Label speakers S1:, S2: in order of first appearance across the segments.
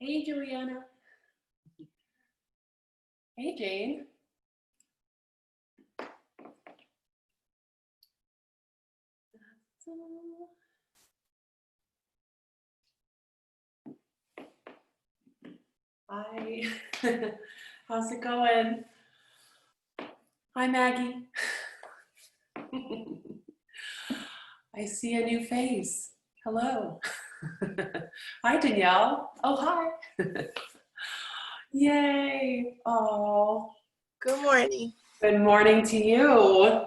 S1: Hey, Juliana. Hey, Jane. Hi. How's it going? Hi, Maggie. I see a new face. Hello. Hi, Danielle. Oh, hi. Yay. Oh.
S2: Good morning.
S1: Good morning to you.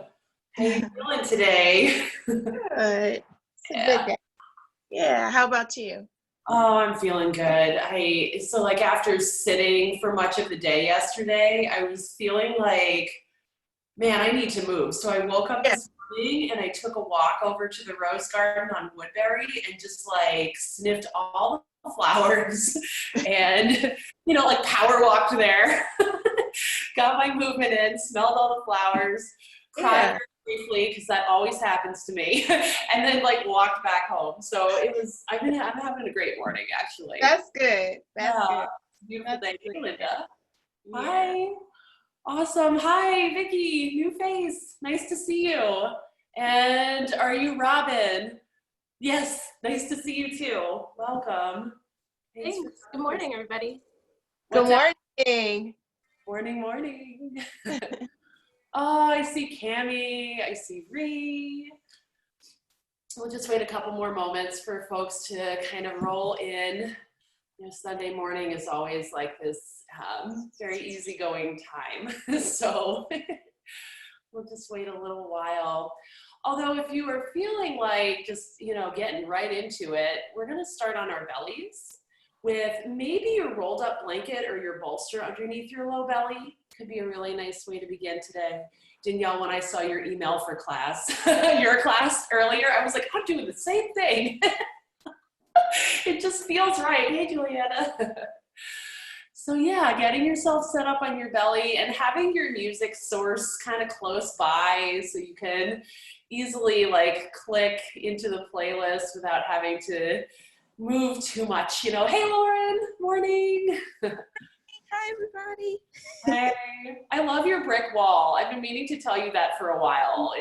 S1: How you feeling today?
S2: Good. It's a good day. Yeah. How about you?
S1: Oh, I'm feeling good. So like after sitting for much of the day yesterday, I was feeling like, man, I need to move. So I woke up this morning and I took a walk over to the rose garden on Woodbury and just like sniffed all the flowers and, like power walked there, got my movement in, smelled all the flowers, cried briefly because that always happens to me, and then like walked back home. So I'm having a great morning actually.
S2: That's good. That's good.
S1: Beautiful day. Hey, Linda.
S2: Yeah.
S1: Hi. Awesome. Hi, Vicky. New face. Nice to see you. And are you Robin? Yes. Nice to see you too. Welcome.
S3: Thanks. Good morning, everybody.
S2: Good morning.
S1: Morning. Oh, I see Cammie. I see Ree. We'll just wait a couple more moments for folks to kind of roll in. Sunday morning is always like this very easygoing time. So we'll just wait a little while. Although if you are feeling like just, getting right into it, we're going to start on our bellies with maybe your rolled up blanket or your bolster underneath your low belly. Could be a really nice way to begin today. Danielle, when I saw your email for class, your class earlier, I was like, I'm doing the same thing. It just feels right. Hey, Juliana. So yeah, getting yourself set up on your belly and having your music source kind of close by so you can easily like click into the playlist without having to move too much. Hey, Lauren, morning.
S2: Hi, everybody.
S1: Hey, I love your brick wall. I've been meaning to tell you that for a while.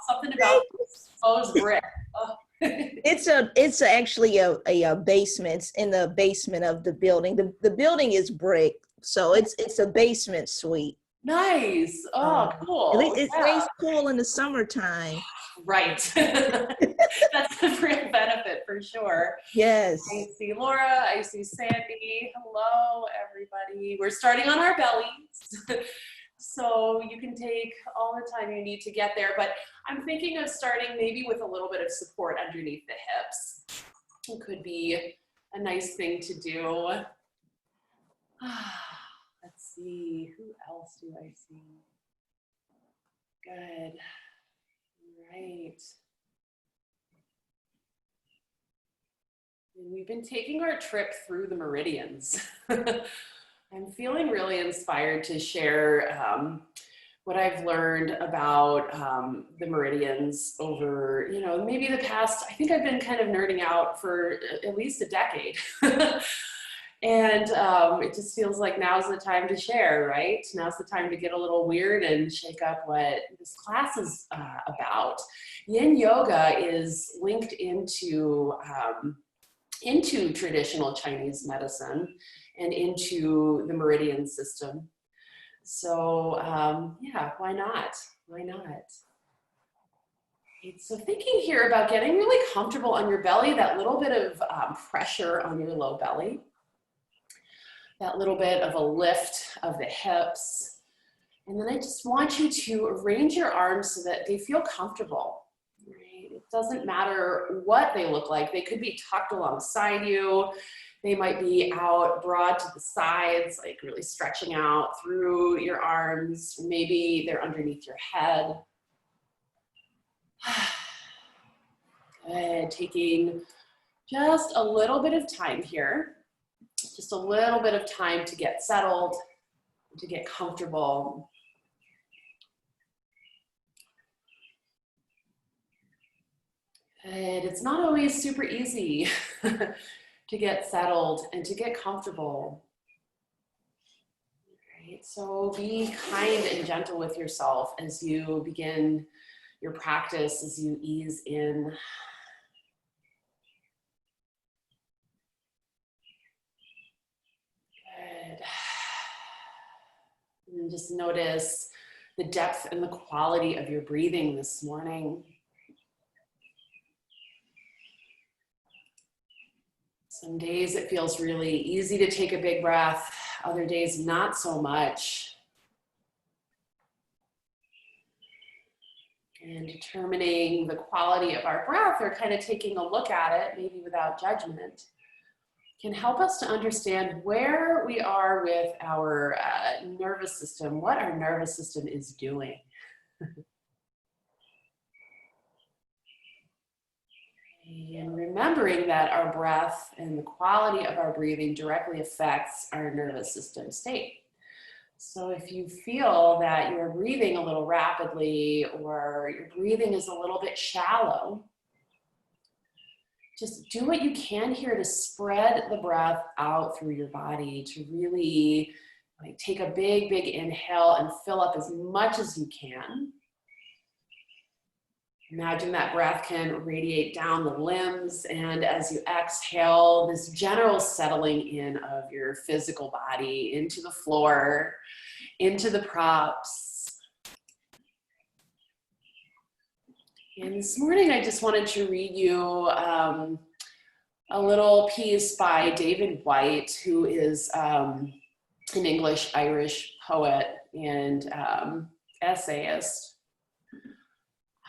S1: Something about exposed brick. Oh.
S4: It's actually a basement. It's in the basement of the building. The building is brick, so it's a basement suite.
S1: Nice. Oh, cool.
S4: It stays cool in the summertime.
S1: Right. That's a real benefit for sure.
S4: Yes.
S1: I see Laura. I see Sandy. Hello, everybody. We're starting on our bellies. So you can take all the time you need to get there, but I'm thinking of starting maybe with a little bit of support underneath the hips. It could be a nice thing to do. Let's see, who else do I see? Good, right. And we've been taking our trip through the meridians. I'm feeling really inspired to share what I've learned about the meridians over, maybe the past, I think I've been kind of nerding out for at least a decade. And it just feels like now's the time to share, right? Now's the time to get a little weird and shake up what this class is about. Yin yoga is linked into traditional Chinese medicine and into the meridian system. So yeah, why not? Why not? So thinking here about getting really comfortable on your belly, that little bit of pressure on your low belly, that little bit of a lift of the hips. And then I just want you to arrange your arms so that they feel comfortable. Right? It doesn't matter what they look like. They could be tucked alongside you. They might be out broad to the sides, like really stretching out through your arms. Maybe they're underneath your head. Good. Taking just a little bit of time here. Just a little bit of time to get settled, to get comfortable. Good. It's not always super easy. to get settled, and to get comfortable. Right? So be kind and gentle with yourself as you begin your practice, as you ease in. Good. And just notice the depth and the quality of your breathing this morning. Some days it feels really easy to take a big breath, other days not so much. And determining the quality of our breath, or kind of taking a look at it, maybe without judgment, can help us to understand where we are with our nervous system, what our nervous system is doing. And remembering that our breath and the quality of our breathing directly affects our nervous system state. So if you feel that you're breathing a little rapidly, or your breathing is a little bit shallow, just do what you can here to spread the breath out through your body, to really take a big, big inhale and fill up as much as you can. Imagine that breath can radiate down the limbs, and as you exhale, this general settling in of your physical body into the floor, into the props. And this morning, I just wanted to read you a little piece by David Whyte, who is an English-Irish poet and essayist.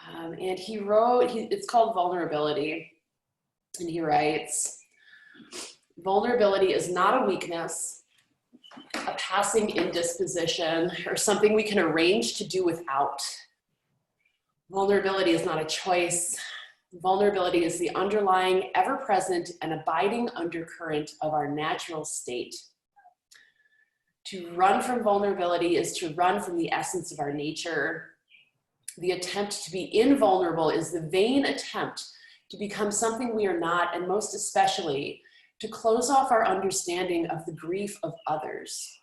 S1: And he wrote, it's called Vulnerability, and he writes, "Vulnerability is not a weakness, a passing indisposition, or something we can arrange to do without. Vulnerability is not a choice. Vulnerability is the underlying, ever-present, and abiding undercurrent of our natural state. To run from vulnerability is to run from the essence of our nature. The attempt to be invulnerable is the vain attempt to become something we are not, and most especially, to close off our understanding of the grief of others.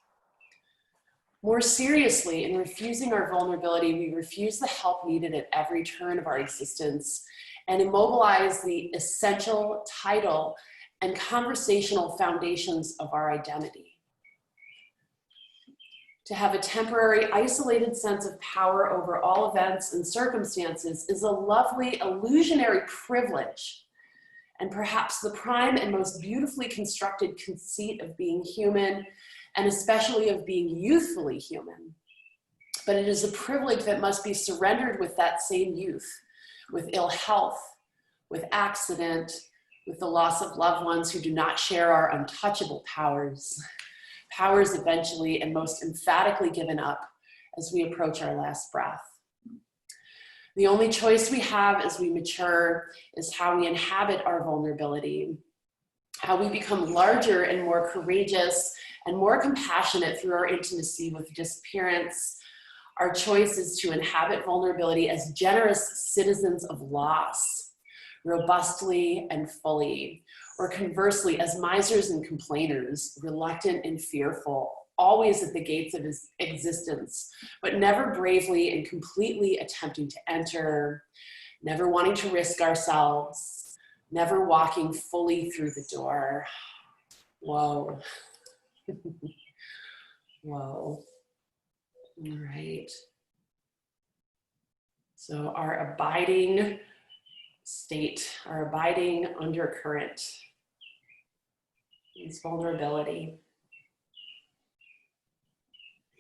S1: More seriously, in refusing our vulnerability, we refuse the help needed at every turn of our existence and immobilize the essential, tidal, and conversational foundations of our identity. To have a temporary, isolated sense of power over all events and circumstances is a lovely, illusionary privilege, and perhaps the prime and most beautifully constructed conceit of being human, and especially of being youthfully human. But it is a privilege that must be surrendered with that same youth, with ill health, with accident, with the loss of loved ones who do not share our untouchable powers. Powers eventually and most emphatically given up as we approach our last breath. The only choice we have as we mature is how we inhabit our vulnerability, how we become larger and more courageous and more compassionate through our intimacy with disappearance. Our choice is to inhabit vulnerability as generous citizens of loss, robustly and fully, or conversely, as misers and complainers, reluctant and fearful, always at the gates of his existence, but never bravely and completely attempting to enter, never wanting to risk ourselves, never walking fully through the door." Whoa. Whoa. All right. So our abiding state, our abiding undercurrent is vulnerability.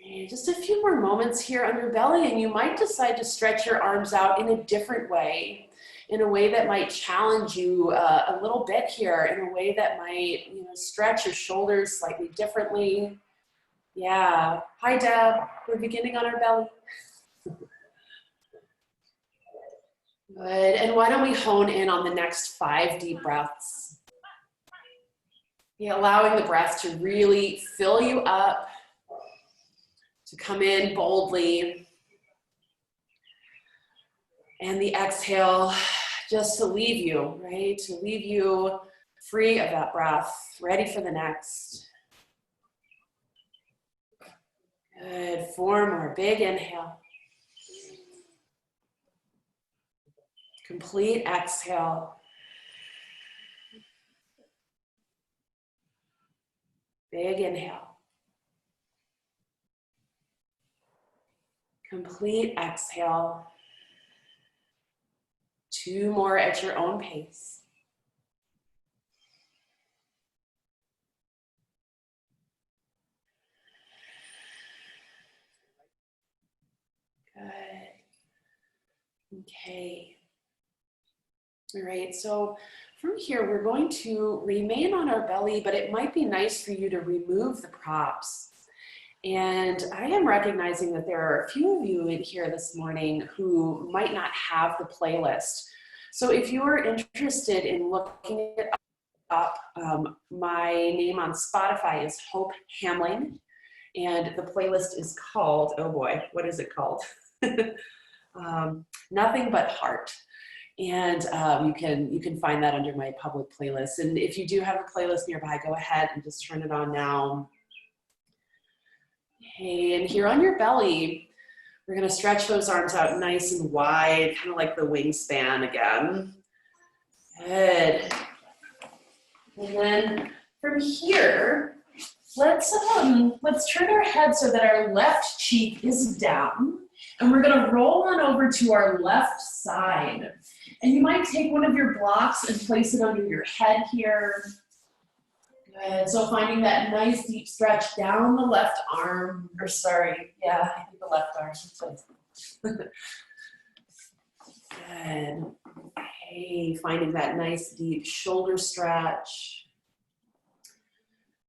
S1: And just a few more moments here under belly, and you might decide to stretch your arms out in a different way, in a way that might challenge you a little bit here, in a way that might, stretch your shoulders slightly differently. Yeah. Hi, Deb. We're beginning on our belly. Good. And why don't we hone in on the next 5 deep breaths? Allowing the breath to really fill you up, to come in boldly. And the exhale just to leave you, right? To leave you free of that breath, ready for the next. Good, 4 more, big inhale. Complete exhale. Big inhale. Complete exhale. 2 more at your own pace. Good. Okay. All right, so from here, we're going to remain on our belly, but it might be nice for you to remove the props. And I am recognizing that there are a few of you in here this morning who might not have the playlist. So if you're interested in looking it up, my name on Spotify is Hope Hamling, and the playlist is called, oh boy, what is it called? Nothing But Heart. And you can find that under my public playlist. And if you do have a playlist nearby, go ahead and just turn it on now. Okay, and here on your belly, we're gonna stretch those arms out nice and wide, kind of like the wingspan again. Good. And then from here, let's turn our head so that our left cheek is down. And we're gonna roll on over to our left side. And you might take one of your blocks and place it under your head here. Good, so finding that nice deep stretch down the left arm, or sorry, yeah, I think the left arm. Good, okay, finding that nice deep shoulder stretch.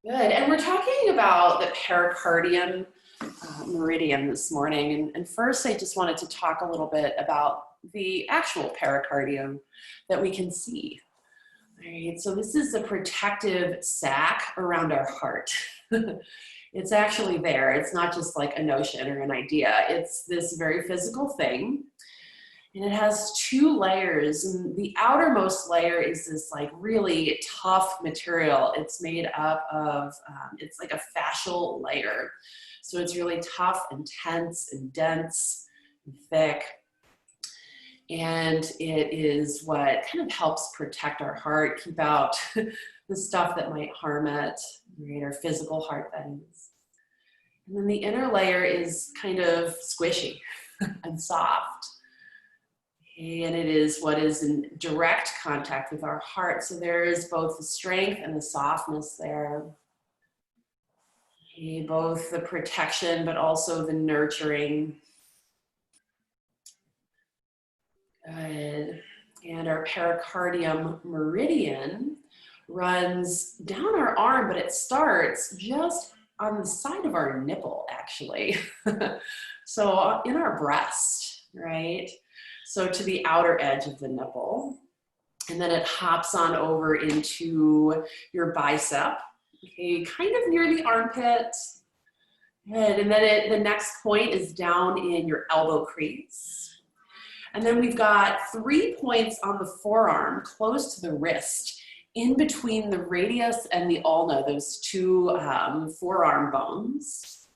S1: Good, and we're talking about the pericardium meridian this morning. And first I just wanted to talk a little bit about the actual pericardium that we can see. All right, so this is a protective sac around our heart. It's actually there. It's not just like a notion or an idea. It's this very physical thing. And it has 2 layers. And the outermost layer is this like really tough material. It's made up of, it's like a fascial layer. So it's really tough and tense and dense and thick. And it is what kind of helps protect our heart, keep out the stuff that might harm it, right? Our physical heart, that is. And then the inner layer is kind of squishy and soft. Okay, and it is what is in direct contact with our heart. So there is both the strength and the softness there. Okay, both the protection, but also the nurturing. Good. And our pericardium meridian runs down our arm, but it starts just on the side of our nipple, actually. So in our breast, right? So to the outer edge of the nipple. And then it hops on over into your bicep, okay, kind of near the armpit. Good. And then the next point is down in your elbow crease. And then we've got 3 points on the forearm, close to the wrist, in between the radius and the ulna, those 2 forearm bones.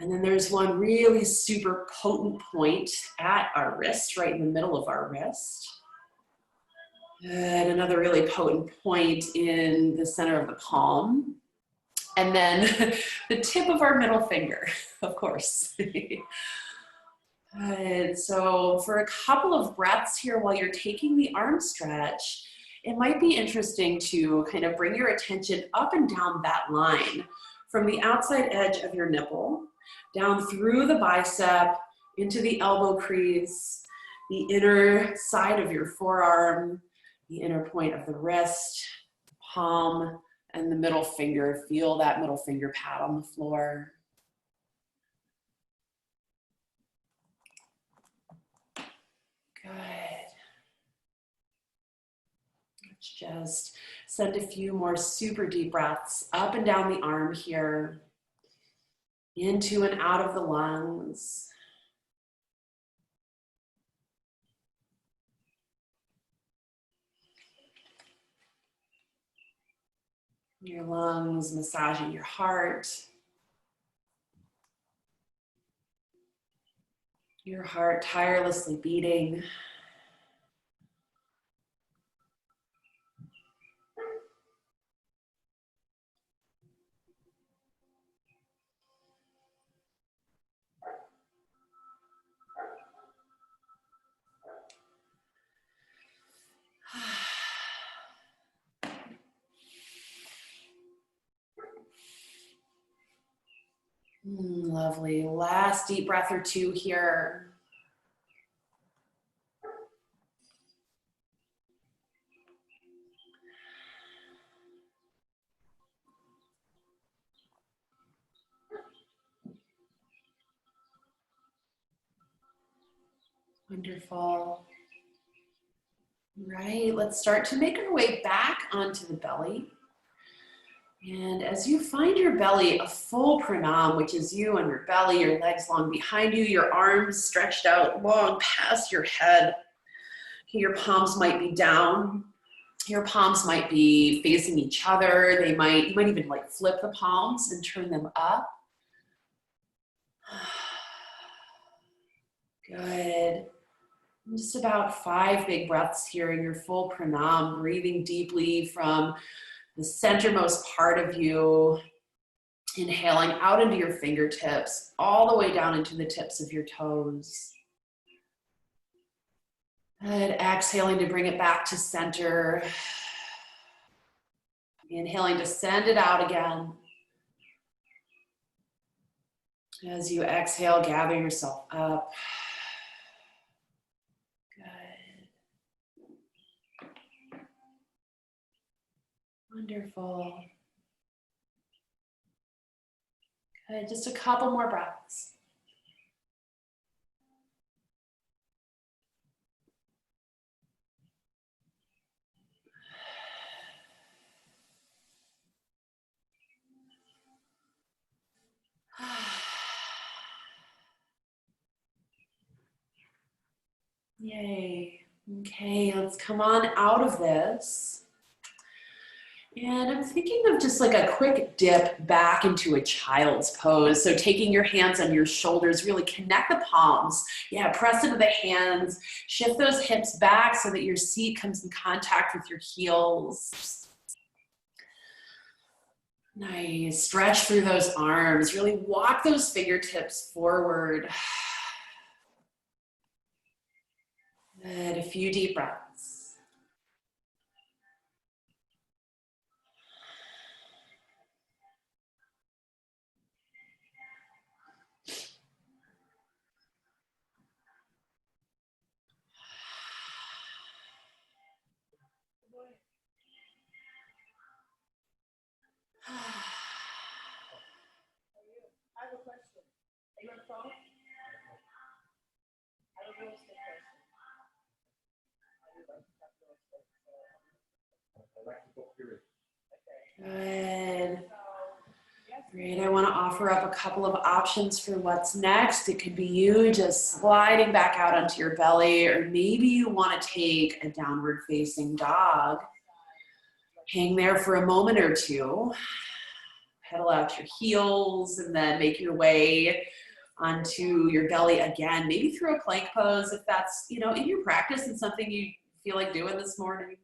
S1: And then there's one really super potent point at our wrist, right in the middle of our wrist. And another really potent point in the center of the palm. And then the tip of our middle finger, of course. Good. So for a couple of breaths here while you're taking the arm stretch, it might be interesting to kind of bring your attention up and down that line from the outside edge of your nipple, down through the bicep, into the elbow crease, the inner side of your forearm, the inner point of the wrist, palm, and the middle finger. Feel that middle finger pad on the floor. Good. Let's just send a few more super deep breaths up and down the arm here, into and out of the lungs. Your lungs, massaging your heart. Your heart tirelessly beating. Lovely. Last deep breath or two here. Wonderful. Right, let's start to make our way back onto the belly. And as you find your belly, a full pranam, which is you on your belly, your legs long behind you, your arms stretched out long past your head. Your palms might be down. Your palms might be facing each other. You might even like flip the palms and turn them up. Good. Just about 5 big breaths here in your full pranam, breathing deeply from the centermost part of you, inhaling out into your fingertips, all the way down into the tips of your toes. Good. Exhaling to bring it back to center. Inhaling to send it out again. As you exhale, gather yourself up. Wonderful. Good, just a couple more breaths. Yay. Okay, let's come on out of this. And I'm thinking of just like a quick dip back into a child's pose. So taking your hands on your shoulders, really connect the palms. Yeah, press into the hands, shift those hips back so that your seat comes in contact with your heels. Nice, stretch through those arms, really walk those fingertips forward. Good, a few deep breaths.
S2: I have a question. Are you on the phone? I have a real estate question. I would like to talk real estate. I'd like to book your.
S1: Good. Great. I want to offer up a couple of options for what's next. It could be you just sliding back out onto your belly, or maybe you want to take a downward facing dog. Hang there for a moment or two. Pedal out your heels and then make your way onto your belly again, maybe through a plank pose if that's, in your practice and something you feel like doing this morning.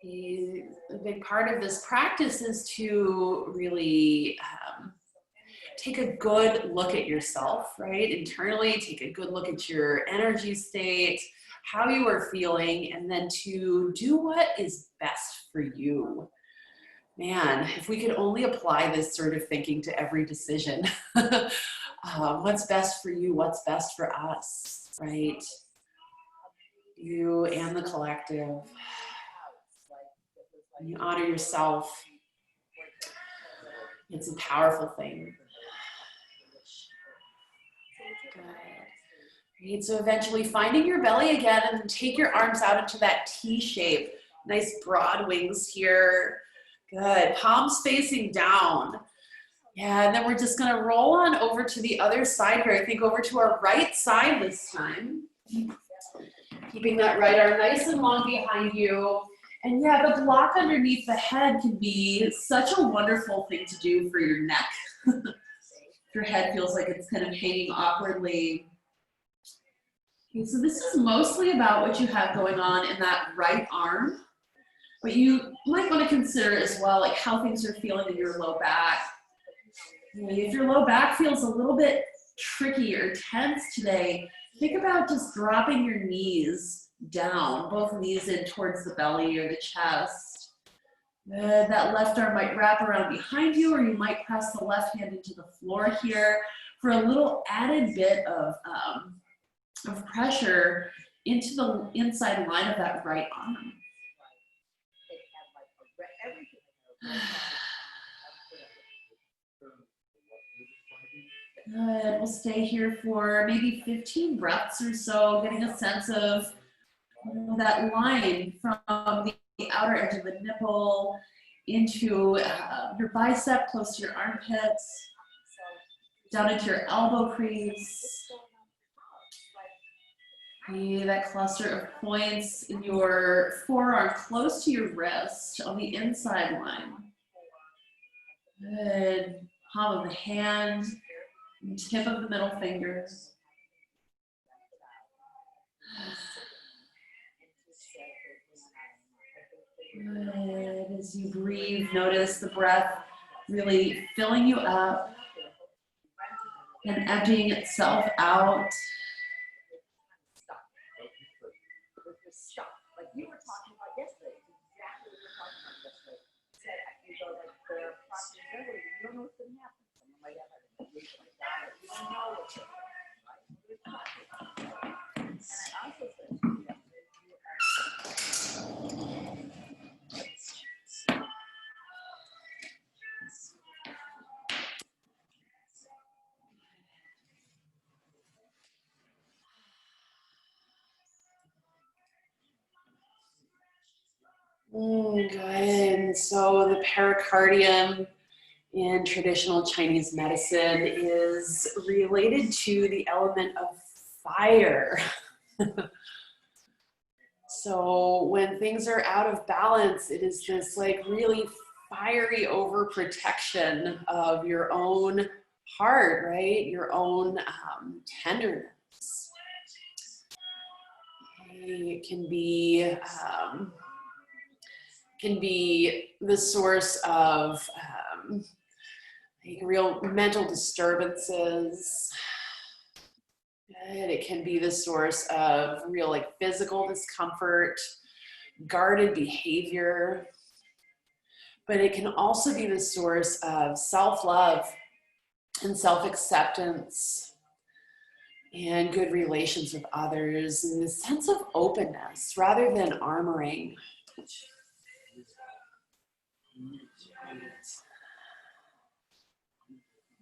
S1: A big part of this practice is to really take a good look at yourself, right? Internally, take a good look at your energy state, how you are feeling, and then to do what is best for you. Man, if we could only apply this sort of thinking to every decision. What's best for you? What's best for us, right? You and the collective. You honor yourself. It's a powerful thing. Good. Great. So eventually finding your belly again, and then take your arms out into that T shape. Nice broad wings here. Good. Palms facing down. Yeah, and then we're just going to roll on over to the other side here. I think over to our right side this time. Keeping that right arm nice and long behind you. And yeah, the block underneath the head can be such a wonderful thing to do for your neck. Your head feels like it's kind of hanging awkwardly. Okay, so this is mostly about what you have going on in that right arm, but you might want to consider as well like how things are feeling in your low back. If your low back feels a little bit tricky or tense today, think about just dropping your knees down, both knees in towards the belly or the chest. That left arm might wrap around behind you, or you might press the left hand into the floor here for a little added bit of pressure into the inside line of that right arm. Good. We'll stay here for maybe 15 breaths or so, getting a sense of that line from the outer edge of the nipple into your bicep, close to your armpits, down into your elbow crease. That cluster of points in your forearm close to your wrist on the inside line. Good. Palm of the hand, tip of the middle finger. Good. As you breathe, notice the breath really filling you up and emptying itself out.
S2: Like you were talking about yesterday, exactly what we were talking about yesterday. Said you go like the possibility, you don't know what's going to happen. Someone might have a condition like that. You don't know what's going to happen, right? And I also said to you yesterday,
S1: Good. So the pericardium in traditional Chinese medicine is related to the element of fire. So when things are out of balance, it is this like really fiery overprotection of your own heart, right? Your own tenderness. It can be the source of like real mental disturbances. It can be the source of real like physical discomfort, guarded behavior. But it can also be the source of self-love and self-acceptance and good relations with others and the sense of openness rather than armoring.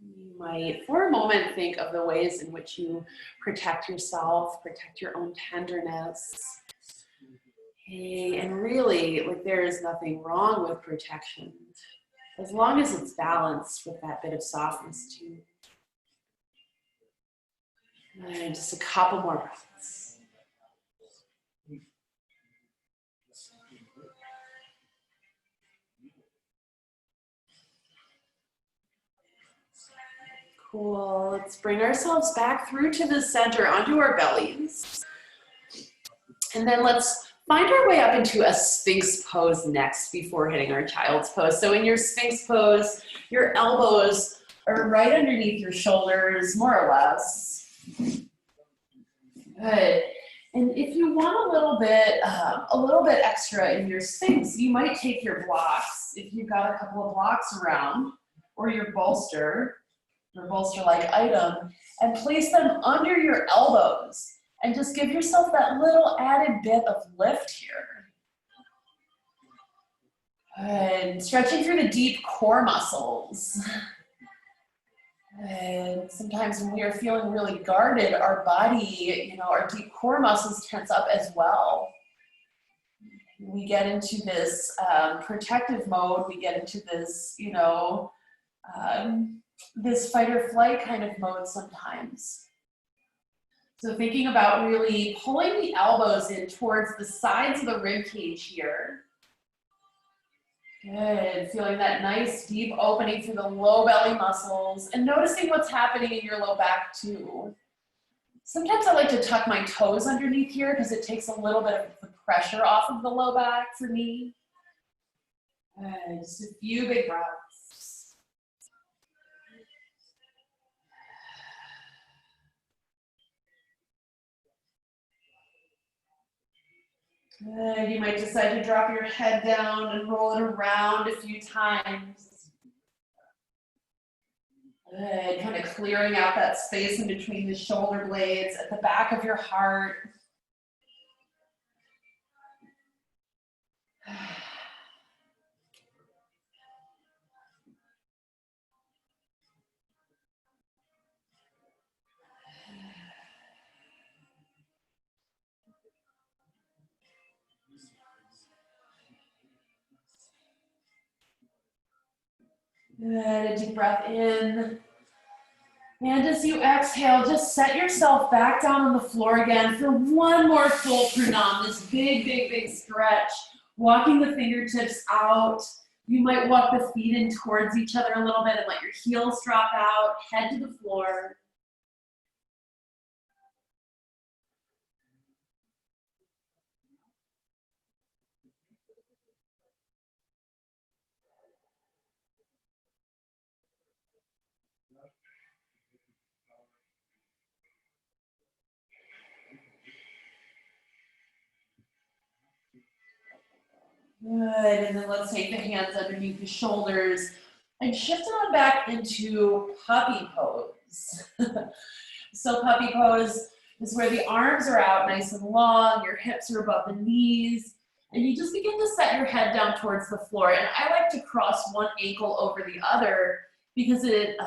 S1: You might, for a moment, think of the ways in which you protect yourself, protect your own tenderness. Hey, and really, like, there is nothing wrong with protection, as long as it's balanced with that bit of softness too. And just a couple more breaths. Cool. Let's bring ourselves back through to the center, onto our bellies. And then let's find our way up into a Sphinx pose next before hitting our child's pose. So in your Sphinx pose, your elbows are right underneath your shoulders, more or less. Good. And if you want a little bit extra in your Sphinx, you might take your blocks, if you've got a couple of blocks around, or your bolster, or bolster-like item, and place them under your elbows. And just give yourself that little added bit of lift here. And stretching through the deep core muscles. And sometimes when we are feeling really guarded, our body, our deep core muscles tense up as well. We get into this protective mode. We get into this, this fight or flight kind of mode sometimes. So thinking about really pulling the elbows in towards the sides of the rib cage here. Good, feeling that nice deep opening through the low belly muscles and noticing what's happening in your low back too. Sometimes I like to tuck my toes underneath here because it takes a little bit of the pressure off of the low back for me. Good, just a few big breaths. Good, you might decide to drop your head down and roll it around a few times. Good, kind of clearing out that space in between the shoulder blades at the back of your heart. Good, a deep breath in. And as you exhale, just set yourself back down on the floor again for one more full pranam, this big, big, big stretch. Walking the fingertips out. You might walk the feet in towards each other a little bit and let your heels drop out, head to the floor. Good, and then let's take the hands underneath the shoulders and shift it on back into puppy pose. So puppy pose is where the arms are out nice and long, your hips are above the knees, and you just begin to set your head down towards the floor. And I like to cross one ankle over the other because it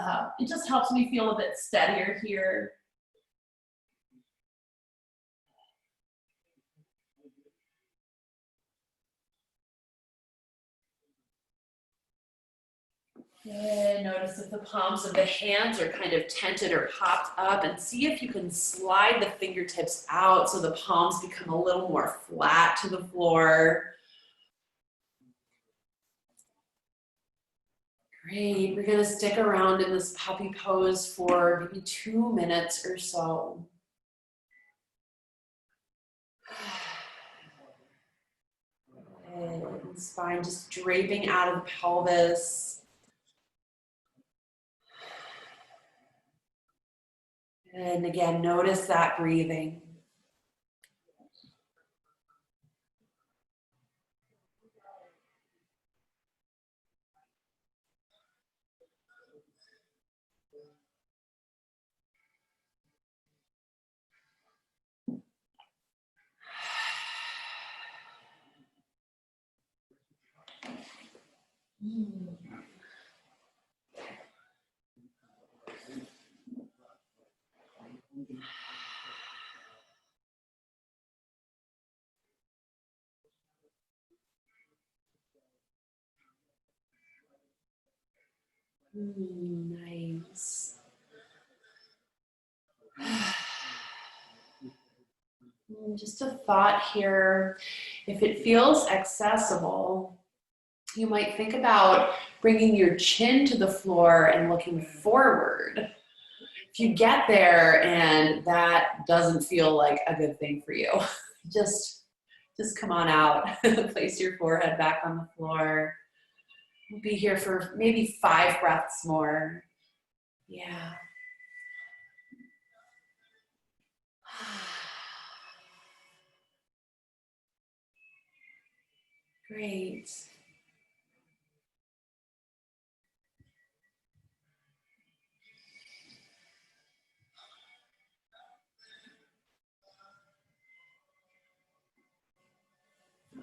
S1: just helps me feel a bit steadier here. Good. Notice if the palms of the hands are kind of tented or popped up, and see if you can slide the fingertips out so the palms become a little more flat to the floor. Great. We're going to stick around in this puppy pose for maybe 2 minutes or so. And spine just draping out of the pelvis. And again, notice that breathing. Nice. Just a thought here. If it feels accessible, you might think about bringing your chin to the floor and looking forward. If you get there and that doesn't feel like a good thing for you, just come on out. Place your forehead back on the floor. We'll be here for maybe 5 breaths more. Yeah. Great.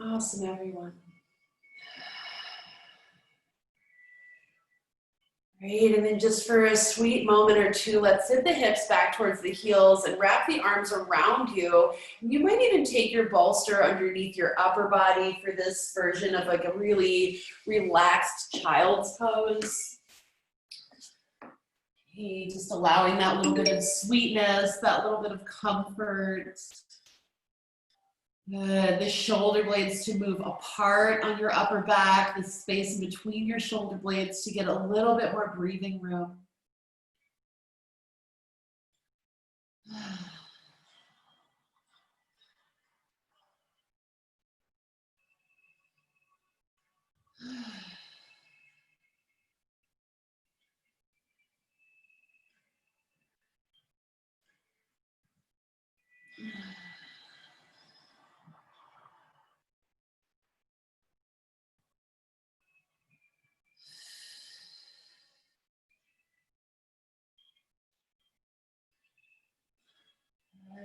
S1: Awesome, everyone. Great, and then just for a sweet moment or two, let's sit the hips back towards the heels and wrap the arms around you. You might even take your bolster underneath your upper body for this version of like a really relaxed child's pose. Okay, just allowing that little bit of sweetness, that little bit of comfort. Good. The shoulder blades to move apart on your upper back, the space in between your shoulder blades to get a little bit more breathing room.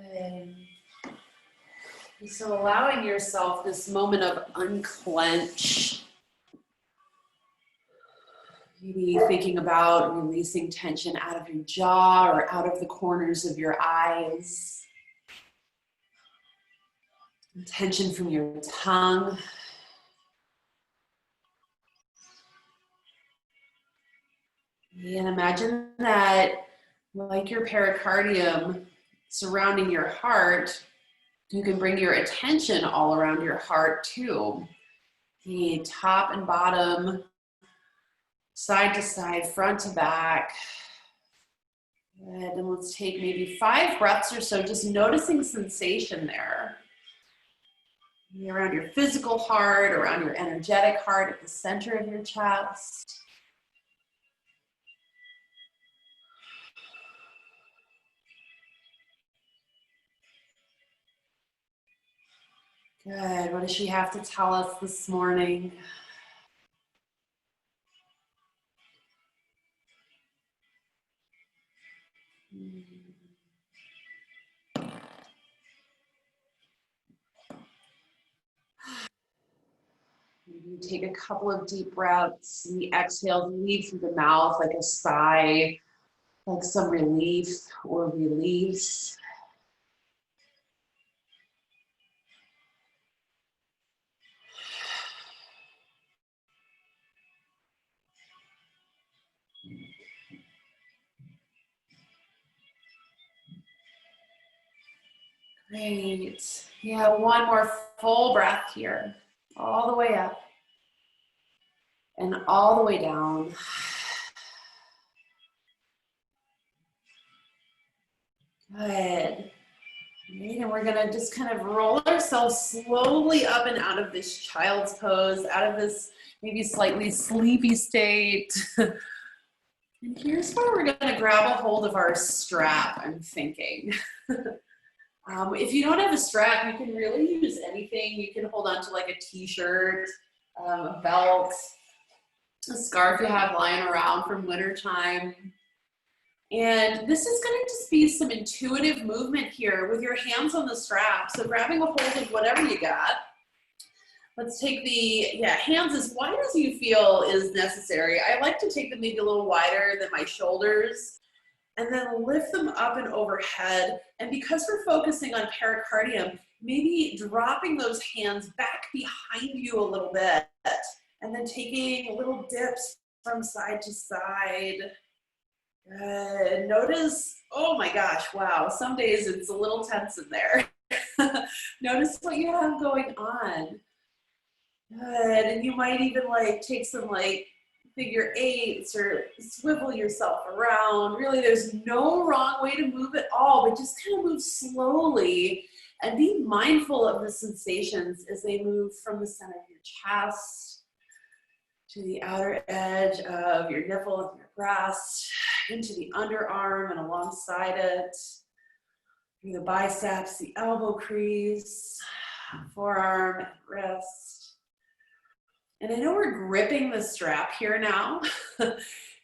S1: Good. So allowing yourself this moment of unclench. Maybe thinking about releasing tension out of your jaw or out of the corners of your eyes. Tension from your tongue. And imagine that, like your pericardium surrounding your heart, you can bring your attention all around your heart too. The top and bottom, side to side, front to back. Good. And let's take maybe 5 breaths or so, just noticing sensation there. Maybe around your physical heart, around your energetic heart at the center of your chest. Good. What does she have to tell us this morning? Maybe take a couple of deep breaths, and the exhale leave through the mouth like a sigh, like some relief or release. Great. Yeah, one more full breath here. All the way up. And all the way down. Good. Right, and we're gonna just kind of roll ourselves slowly up and out of this child's pose, out of this maybe slightly sleepy state. And here's where we're gonna grab a hold of our strap, I'm thinking. If you don't have a strap, you can really use anything. You can hold on to like a t-shirt, a belt, a scarf you have lying around from wintertime. And this is going to just be some intuitive movement here with your hands on the strap. So grabbing a hold of whatever you got. Let's take the hands as wide as you feel is necessary. I like to take them maybe a little wider than my shoulders and then lift them up and overhead. And because we're focusing on pericardium, maybe dropping those hands back behind you a little bit and then taking little dips from side to side. Good. Notice, oh my gosh, wow, some days it's a little tense in there. Notice what you have going on. Good. And you might even like take some like figure eights or swivel yourself around. Really, there's no wrong way to move at all, but just kind of move slowly and be mindful of the sensations as they move from the center of your chest to the outer edge of your nipple and your breast, into the underarm and alongside it, through the biceps, the elbow crease, forearm, and wrist. And I know we're gripping the strap here now.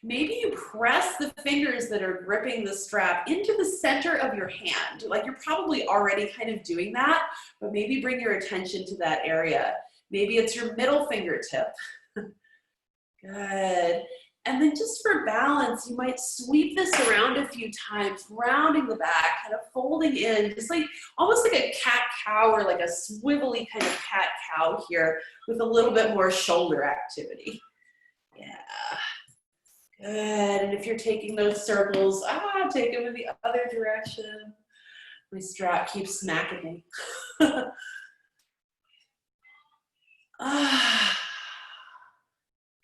S1: Maybe you press the fingers that are gripping the strap into the center of your hand. Like you're probably already kind of doing that, but maybe bring your attention to that area. Maybe it's your middle fingertip. Good. And then just for balance, you might sweep this around a few times, rounding the back, kind of folding in, just like almost like a cat-cow or like a swivelly kind of cat-cow here with a little bit more shoulder activity. Yeah. Good. And if you're taking those circles, take them in the other direction. My strap keeps smacking me.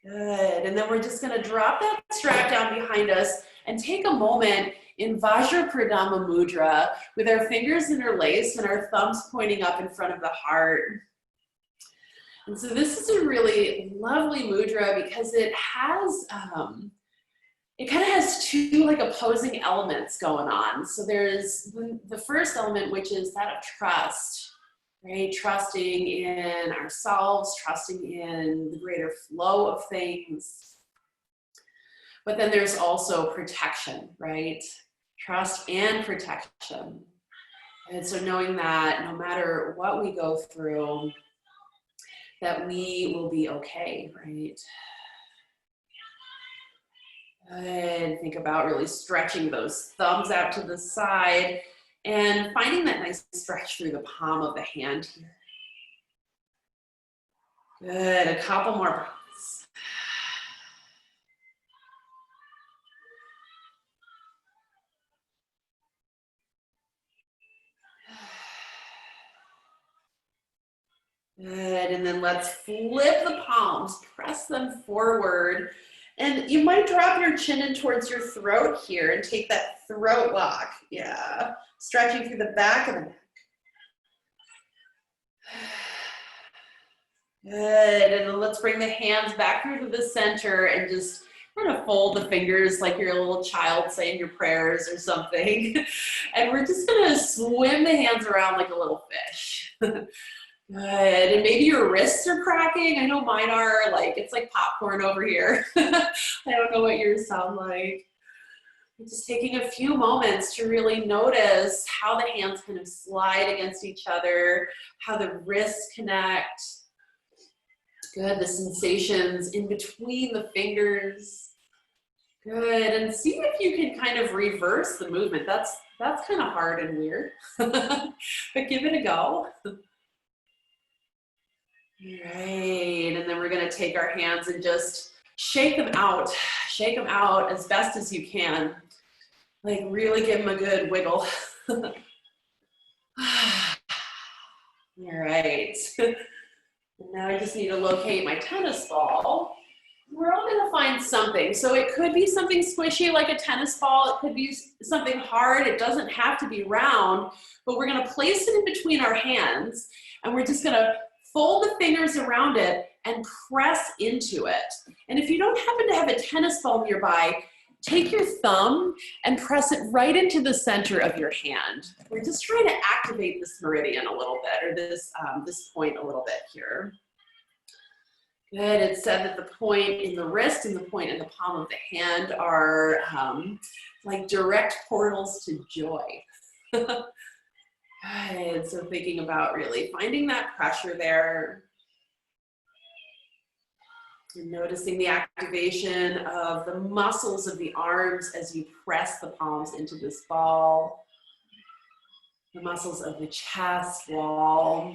S1: Good. And then we're just going to drop that strap down behind us and take a moment in Vajrapradama Mudra with our fingers interlaced and our thumbs pointing up in front of the heart. And so this is a really lovely mudra because it has, it kind of has two like opposing elements going on. So there's the first element, which is that of trust, right? Trusting in ourselves, trusting in the greater flow of things. But then there's also protection, right? Trust and protection. And so knowing that no matter what we go through, that we will be okay, right? And think about really stretching those thumbs out to the side and finding that nice stretch through the palm of the hand here. Good, a couple more breaths. Good, and then let's flip the palms, press them forward. And you might drop your chin in towards your throat here and take that throat lock. Yeah, stretching through the back of the neck. Good, and then let's bring the hands back through to the center and just kind of fold the fingers like you're a little child saying your prayers or something. And we're just gonna swim the hands around like a little fish. Good, and maybe your wrists are cracking. I know mine are, like, it's like popcorn over here. I don't know what yours sound like. Just taking a few moments to really notice how the hands kind of slide against each other, how the wrists connect. Good, the sensations in between the fingers. Good, and see if you can kind of reverse the movement. That's kind of hard and weird, but give it a go. Right, and then we're gonna take our hands and just shake them out as best as you can. Like really give them a good wiggle. All right, now I just need to locate my tennis ball. We're all gonna find something. So it could be something squishy like a tennis ball. It could be something hard. It doesn't have to be round, but we're gonna place it in between our hands and we're just gonna fold the fingers around it and press into it. And if you don't happen to have a tennis ball nearby, take your thumb and press it right into the center of your hand. We're just trying to activate this meridian a little bit, or this point a little bit here. Good, it's said that the point in the wrist and the point in the palm of the hand are like direct portals to joy. Good, so thinking about really finding that pressure there. And noticing the activation of the muscles of the arms as you press the palms into this ball. The muscles of the chest wall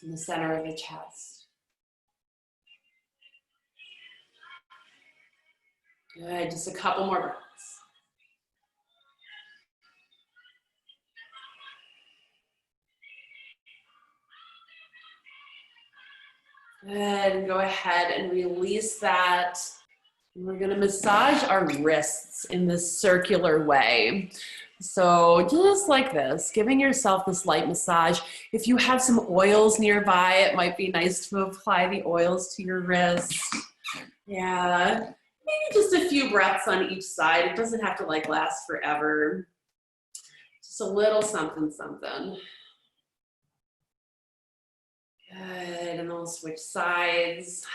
S1: in the center of the chest. Good, just a couple more breaths. Good, and go ahead and release that. And we're gonna massage our wrists in this circular way. So just like this, giving yourself this light massage. If you have some oils nearby, it might be nice to apply the oils to your wrists. Yeah, maybe just a few breaths on each side. It doesn't have to like last forever. Just a little something, something. Good, and then we'll switch sides.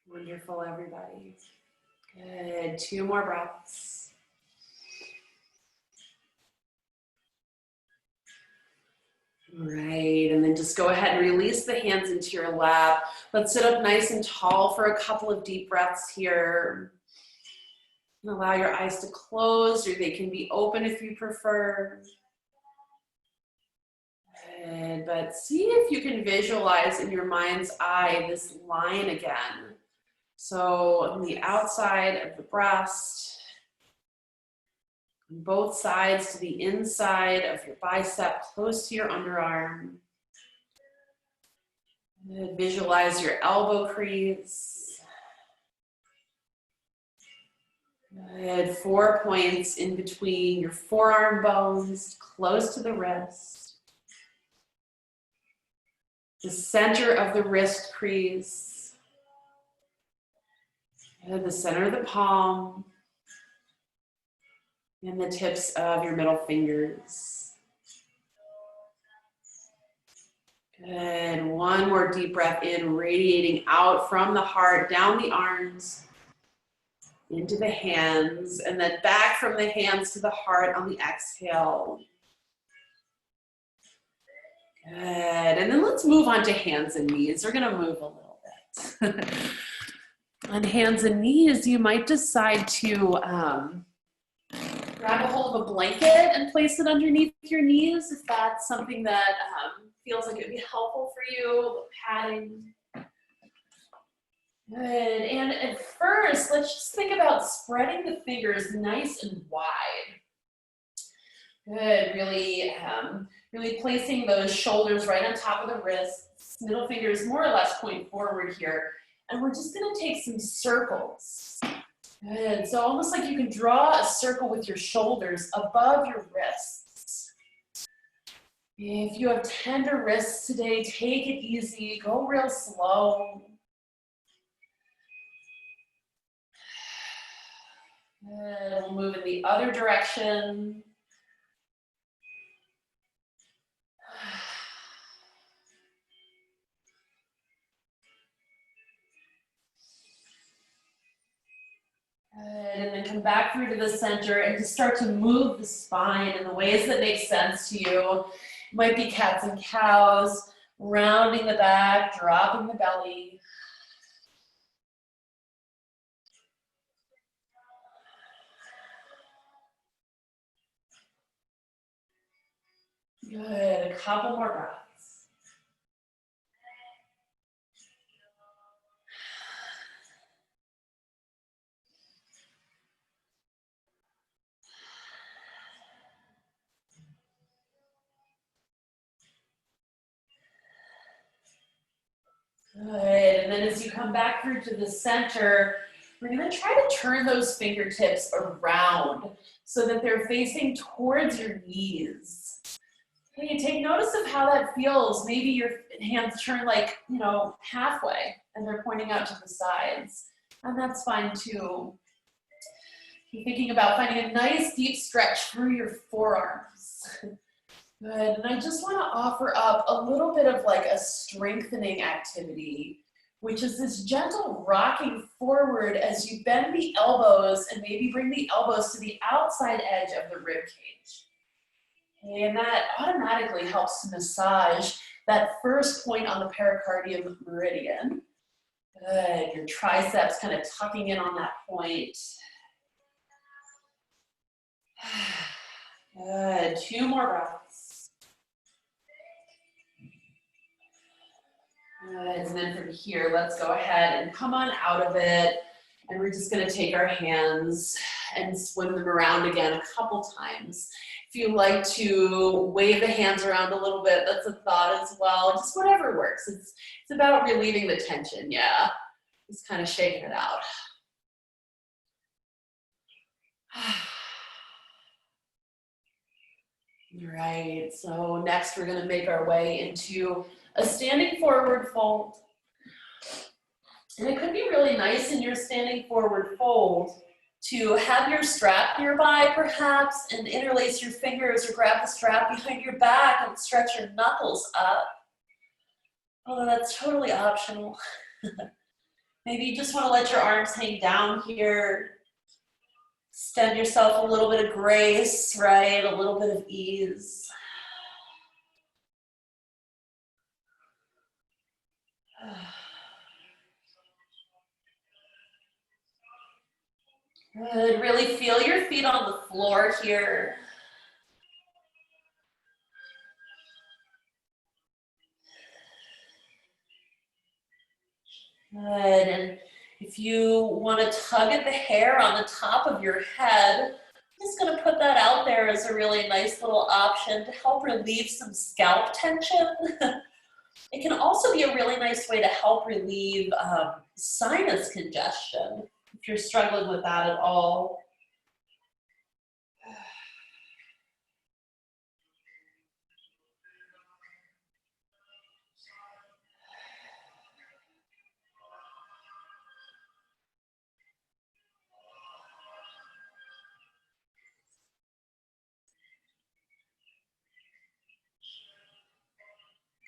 S1: Wonderful, everybody. Good, 2 more breaths. All right, and then just go ahead and release the hands into your lap. Let's sit up nice and tall for a couple of deep breaths here. And allow your eyes to close, or they can be open if you prefer. Good, but see if you can visualize in your mind's eye this line again. So on the outside of the breast, Both sides to the inside of your bicep, close to your underarm. Good. Visualize your elbow crease. Good. 4 points in between your forearm bones, close to the wrist. The center of the wrist crease. Good. The center of the palm. And the tips of your middle fingers. Good. One more deep breath in, radiating out from the heart, down the arms, into the hands, and then back from the hands to the heart on the exhale. Good. And then let's move on to hands and knees. We're going to move a little bit. On hands and knees, you might decide to grab a hold of a blanket and place it underneath your knees if that's something that feels like it would be helpful for you, a little padding. Good, and at first, let's just think about spreading the fingers nice and wide. Good, really, really placing those shoulders right on top of the wrists, middle fingers more or less point forward here. And we're just gonna take some circles. Good, so almost like you can draw a circle with your shoulders above your wrists. If you have tender wrists today, take it easy, go real slow. Good, we'll move in the other direction. Good, and then come back through to the center and just start to move the spine in the ways that make sense to you. It might be cats and cows, rounding the back, dropping the belly. Good, a couple more breaths. Good, and then as you come back through to the center, we're gonna try to turn those fingertips around so that they're facing towards your knees. Okay, take notice of how that feels. Maybe your hands turn like, halfway and they're pointing out to the sides. And that's fine too. You're thinking about finding a nice deep stretch through your forearms. Good, and I just want to offer up a little bit of like a strengthening activity, which is this gentle rocking forward as you bend the elbows and maybe bring the elbows to the outside edge of the rib cage. Okay, and that automatically helps to massage that first point on the pericardium meridian. Good, your triceps kind of tucking in on that point. Good, 2 more breaths. Good, and then from here, let's go ahead and come on out of it. And we're just gonna take our hands and swim them around again a couple times. If you like to wave the hands around a little bit, that's a thought as well. Just whatever works. It's about relieving the tension, yeah. Just kind of shaking it out. All right, so next we're gonna make our way into a standing forward fold. And it could be really nice in your standing forward fold to have your strap nearby perhaps and interlace your fingers or grab the strap behind your back and stretch your knuckles up. Although that's totally optional. Maybe you just want to let your arms hang down here. Extend yourself a little bit of grace, right? A little bit of ease. Good, really feel your feet on the floor here. Good, and if you want to tug at the hair on the top of your head,
S5: Just going to put that out there as a really nice little option to help relieve some scalp tension. It can also be a really nice way to help relieve sinus congestion if you're struggling with that at all.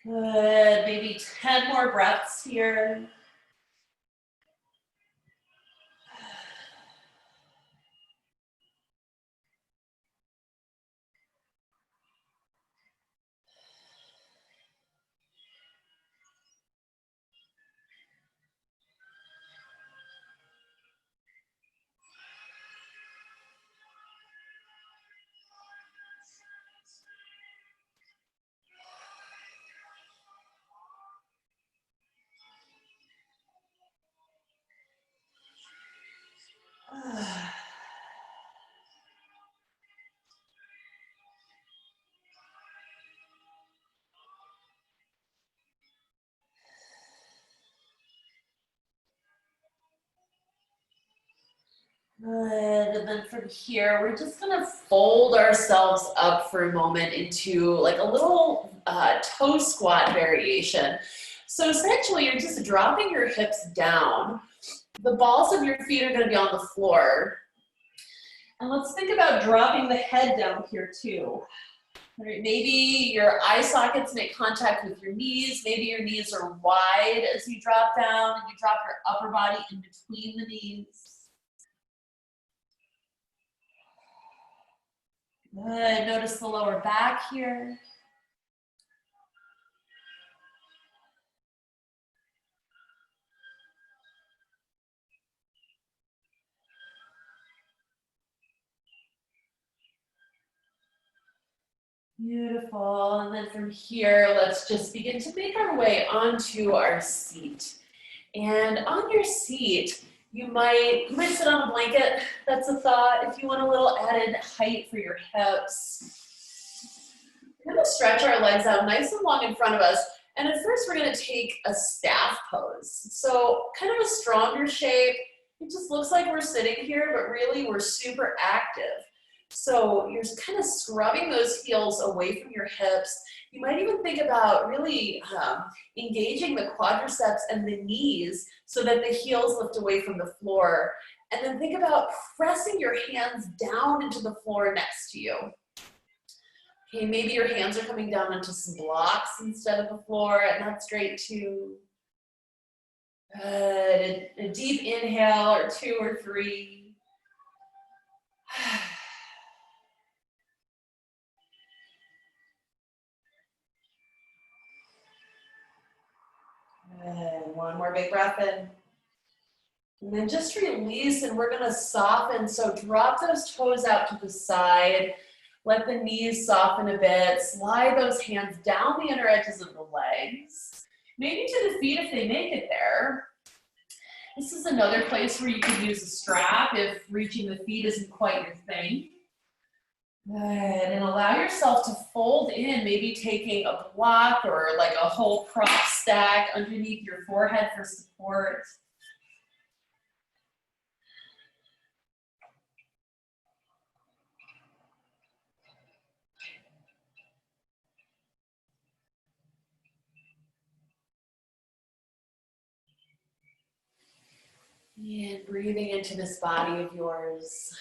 S5: Good, maybe 10 more breaths here. Good, and then from here, we're just gonna fold ourselves up for a moment into like a little toe squat variation. So essentially, you're just dropping your hips down. The balls of your feet are gonna be on the floor. And let's think about dropping the head down here too. All right, maybe your eye sockets make contact with your knees. Maybe your knees are wide as you drop down and you drop your upper body in between the knees. Good, notice the lower back here. Beautiful, and then from here, let's just begin to make our way onto our seat. And on your seat, you might sit on a blanket. That's a thought. If you want a little added height for your hips. We're gonna stretch our legs out nice and long in front of us. And at first we're gonna take a staff pose. So kind of a stronger shape. It just looks like we're sitting here, but really we're super active. So you're kind of scrubbing those heels away from your hips. You might even think about really engaging the quadriceps and the knees so that the heels lift away from the floor. And then think about pressing your hands down into the floor next to you. Okay, maybe your hands are coming down onto some blocks instead of the floor, and that's great too. Good, a deep inhale or 2 or 3. Good. One more big breath in. And then just release, and we're gonna soften. So drop those toes out to the side. Let the knees soften a bit. Slide those hands down the inner edges of the legs. Maybe to the feet if they make it there. This is another place where you can use a strap if reaching the feet isn't quite your thing. Good, and allow yourself to fold in, maybe taking a block or like a whole prop stack underneath your forehead for support. And breathing into this body of yours.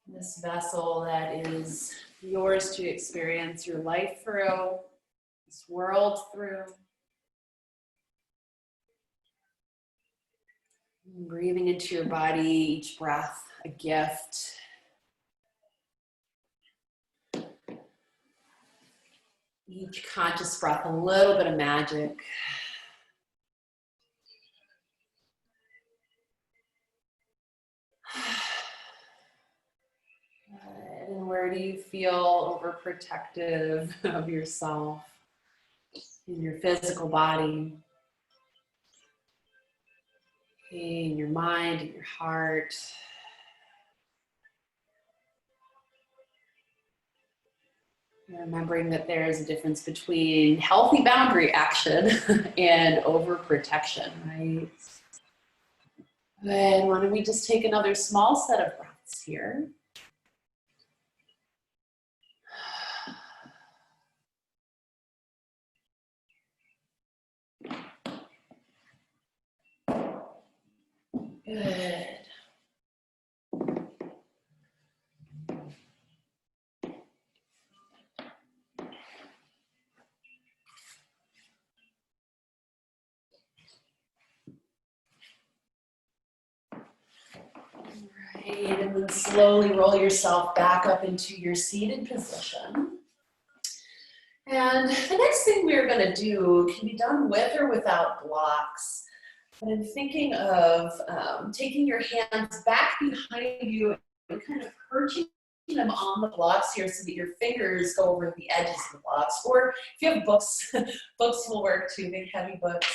S5: This vessel that is yours to experience your life through, this world through. And breathing into your body, each breath a gift. Each conscious breath a little bit of magic. And where do you feel overprotective of yourself in your physical body?
S1: in your mind and your heart. Remembering that there is a difference between healthy boundary action and overprotection, right? And why don't we just take another small set of breaths here. Good. Right, and then slowly roll yourself back up into your seated position. And the next thing we're going to do can be done with or without blocks. But I'm thinking of taking your hands back behind you and kind of perching them on the blocks here so that your fingers go over the edges of the blocks. Or if you have books, books will work too, big heavy books.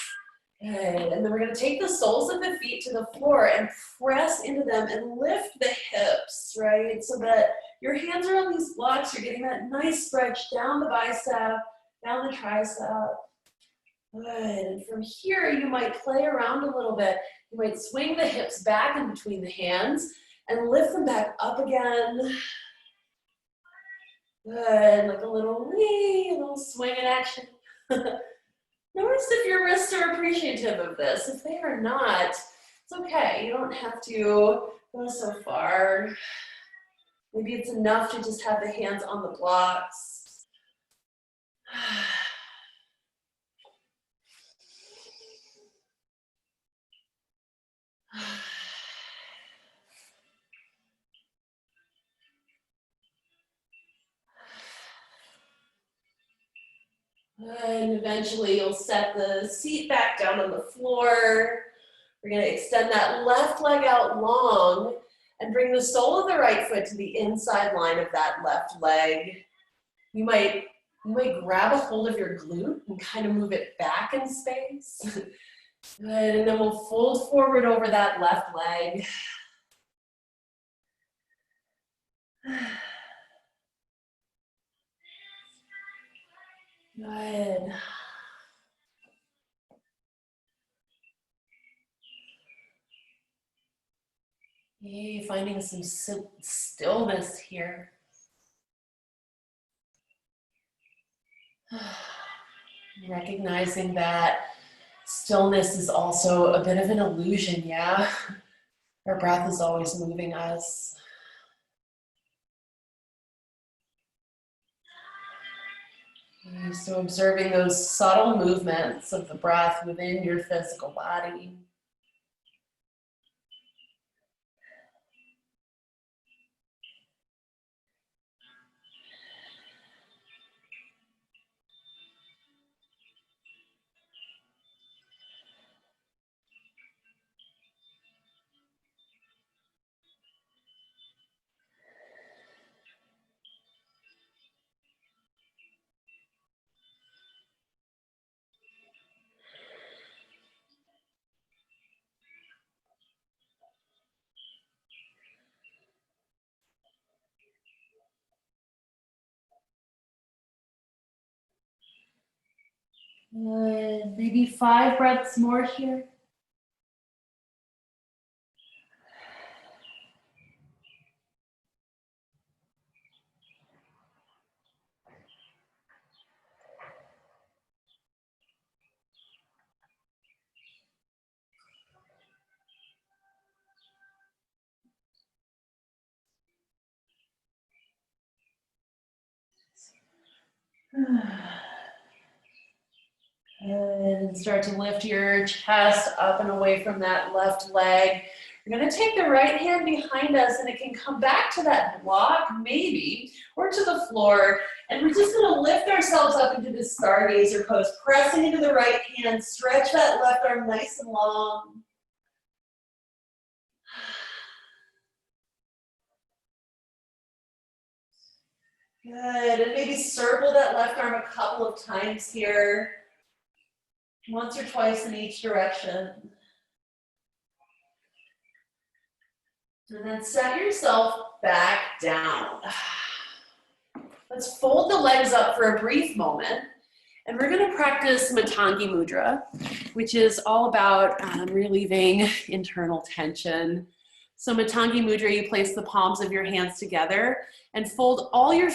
S1: Good. And then we're going to take the soles of the feet to the floor and press into them and lift the hips, right? So that your hands are on these blocks. You're getting that nice stretch down the bicep, down the tricep. Good. And from here, you might play around a little bit. You might swing the hips back in between the hands and lift them back up again. Good. Like a little wee, a little swing in action. Notice if your wrists are appreciative of this. If they are not, it's okay. You don't have to go so far. Maybe it's enough to just have the hands on the blocks. And eventually you'll set the seat back down on the floor. We're going to extend that left leg out long and bring the sole of the right foot to the inside line of that left leg. You might grab a hold of your glute and kind of move it back in space. Good, and then we'll fold forward over that left leg. Good. Yay, finding some stillness here. Recognizing that stillness is also a bit of an illusion, yeah? Our breath is always moving us. So observing those subtle movements of the breath within your physical body. Good. Maybe 5 breaths more here. And start to lift your chest up and away from that left leg. We're going to take the right hand behind us and it can come back to that block maybe or to the floor. And we're just going to lift ourselves up into this stargazer pose, pressing into the right hand, stretch that left arm nice and long. Good, and maybe circle that left arm a couple of times here. Once or twice in each direction.
S5: And then set yourself back down. Let's fold the legs up for a brief moment. And we're going to practice Matangi Mudra, which is all about relieving internal tension. So Matangi Mudra, you place the palms of your hands together and fold all your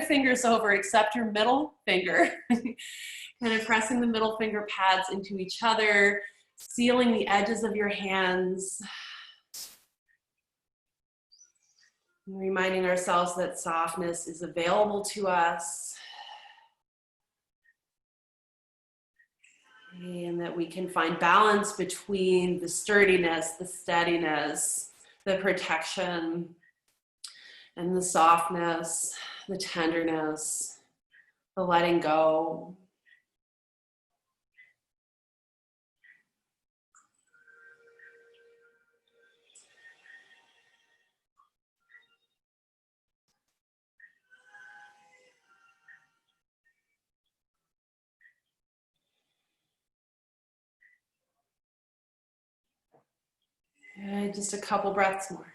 S5: fingers over except your middle finger. Kind of pressing the middle finger pads into each other, sealing the edges of your hands. Reminding ourselves that softness is available to us. And that we can find balance between the sturdiness, the steadiness, the protection, and the softness, the tenderness, the letting go. Good, just a couple breaths more.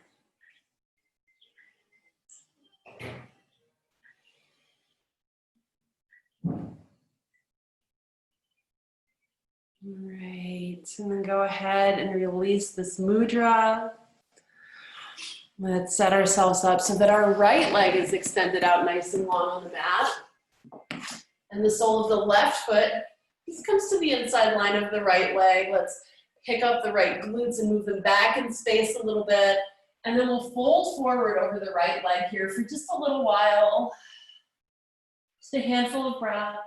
S5: All right, and then go ahead and release this mudra. Let's set ourselves up so that our right leg is extended out nice and long on the mat. And the sole of the left foot just comes to the inside line of the right leg. Let's pick up the right glutes and move them back in space a little bit. And then we'll fold forward over the right leg here for just a little while. Just a handful of breaths.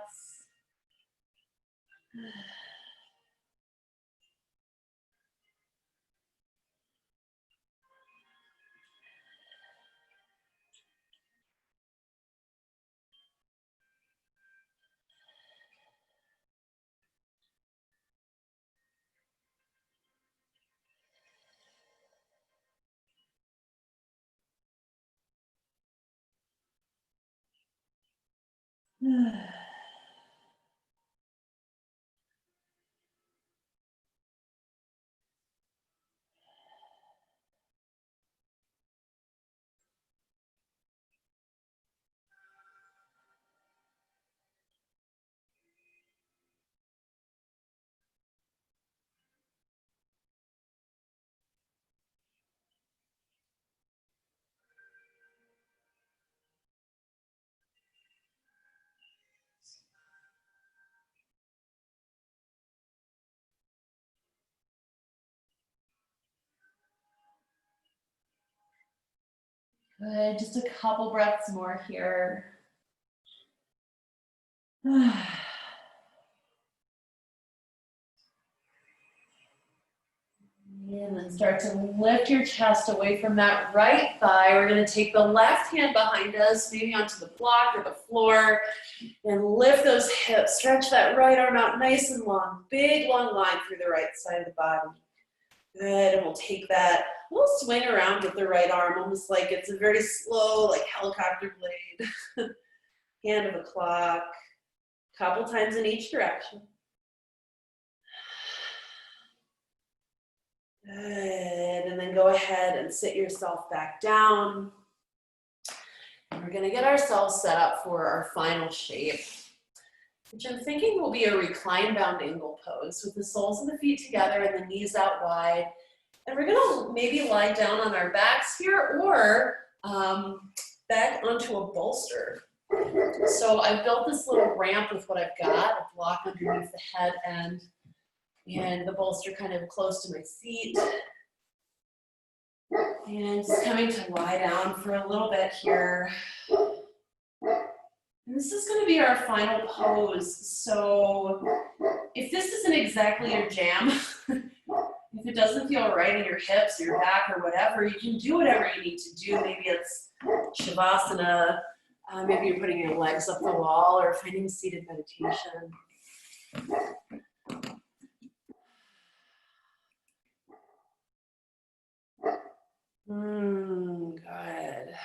S5: Good, just a couple breaths more here. And then start to lift your chest away from that right thigh. We're going to take the left hand behind us, maybe onto the block or the floor, and lift those hips. Stretch that right arm out nice and long. Big, long line through the right side of the body. Good, and we'll take that little swing around with the right arm, almost like it's a very slow, like helicopter blade. Hand of a clock. Couple times in each direction. Good, and then go ahead and sit yourself back down. And we're gonna get ourselves set up for our final shape, which I'm thinking will be a recline bound angle pose with the soles of the feet together and the knees out wide. And we're gonna maybe lie down on our backs here or back onto a bolster. So I've built this little ramp with what I've got, a block underneath the head end, and the bolster kind of close to my seat. And just coming to lie down for a little bit here. And this is going to be our final pose. So if this isn't exactly your jam, if it doesn't feel right in your hips or your back or whatever, you can do whatever you need to do. Maybe it's Shavasana. Maybe you're putting your legs up the wall or finding seated meditation. Good.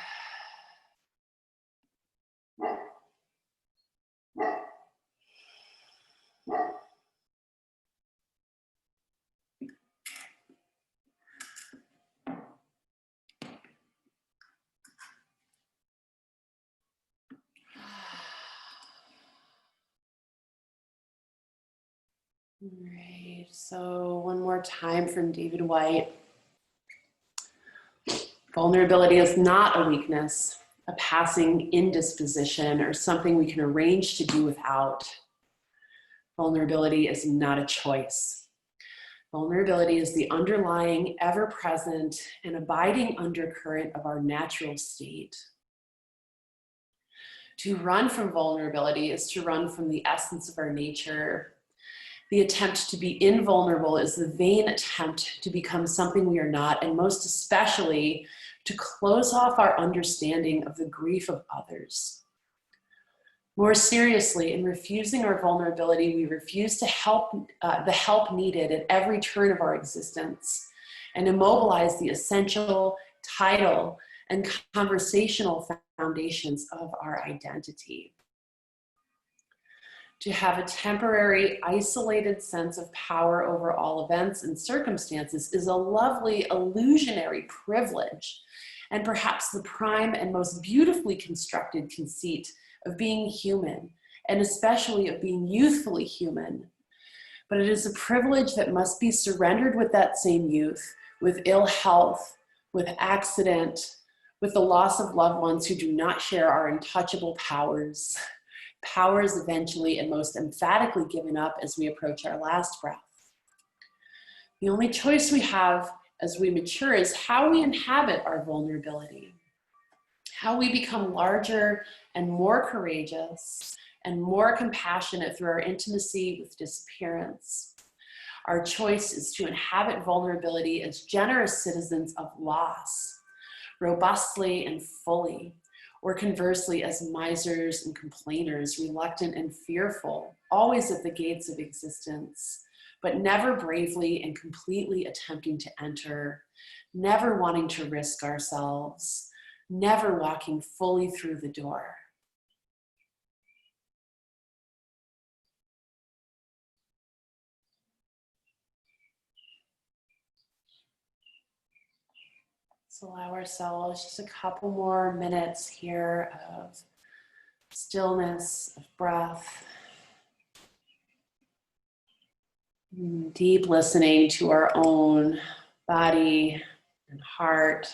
S1: All right, so one more time from David Whyte. Vulnerability is not a weakness, a passing indisposition, or something we can arrange to do without. Vulnerability is not a choice. Vulnerability is the underlying, ever-present, and abiding undercurrent of our natural state. To run from vulnerability is to run from the essence of our nature. The attempt to be invulnerable is the vain attempt to become something we are not, and most especially to close off our understanding of the grief of others. More seriously, in refusing our vulnerability, we refuse to help the help needed at every turn of our existence and immobilize the essential, tidal, and conversational foundations of our identity. To have a temporary, isolated sense of power over all events and circumstances is a lovely, illusionary privilege, and perhaps the prime and most beautifully constructed conceit of being human, and especially of being youthfully human. But it is a privilege that must be surrendered with that same youth, with ill health, with accident, with the loss of loved ones who do not share our untouchable powers, powers eventually and most emphatically given up as we approach our last breath. The only choice we have as we mature is how we inhabit our vulnerability, how we become larger and more courageous and more compassionate through our intimacy with disappearance. Our choice is to inhabit vulnerability as generous citizens of loss, robustly and fully, or conversely as misers and complainers, reluctant and fearful, always at the gates of existence, but never bravely and completely attempting to enter, never wanting to risk ourselves, never walking fully through the door. Let's allow ourselves just a couple more minutes here of stillness, of breath, deep listening to our own body and heart.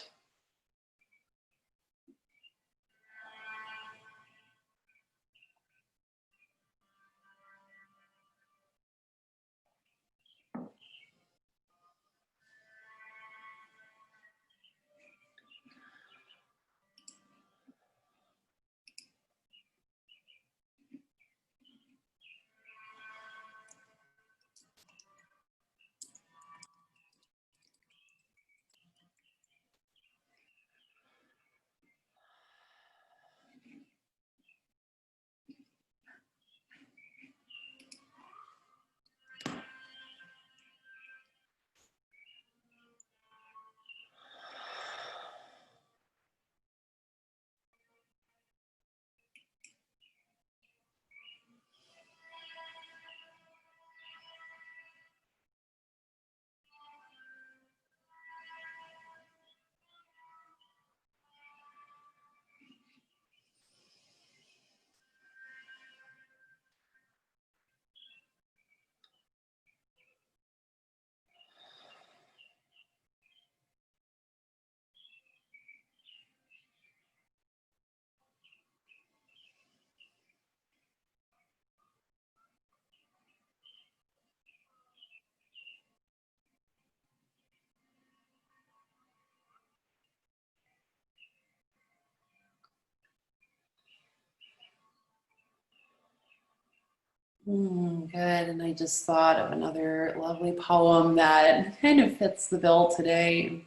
S1: Good, and I just thought of another lovely poem that kind of fits the bill today,